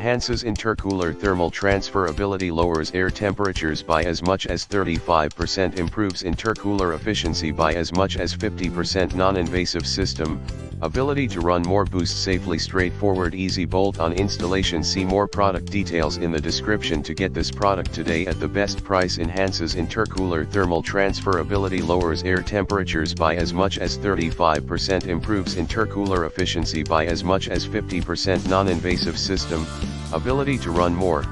Enhances intercooler thermal transferability, lowers air temperatures by as much as 35%, improves intercooler efficiency by as much as 50%. Non-invasive system, ability to run more, boost safely, straightforward, easy bolt-on installation. See more product details in the description to get this product today at the best price. Enhances intercooler thermal transferability, lowers air temperatures by as much as 35%, improves intercooler efficiency by as much as 50%. Non-invasive system, ability to run more,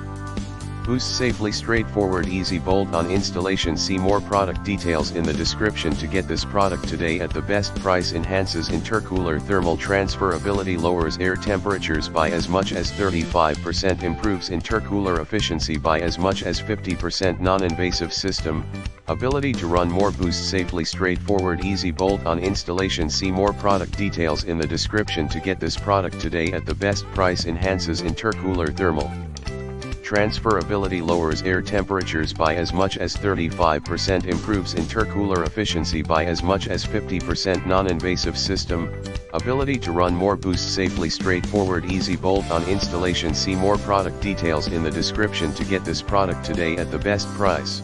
boost safely, straightforward, easy bolt-on installation. See more product details in the description to get this product today at the best price. Enhances intercooler thermal transferability, lowers air temperatures by as much as 35%, improves intercooler efficiency by as much as 50%. Non-invasive system, ability to run more, boost safely, straightforward, easy bolt-on installation. See more product details in the description to get this product today at the best price. Enhances intercooler thermal transferability, lowers air temperatures by as much as 35%, improves intercooler efficiency by as much as 50%. Non-invasive system, ability to run more, boost safely, straightforward, easy bolt-on installation. See more product details in the description to get this product today at the best price.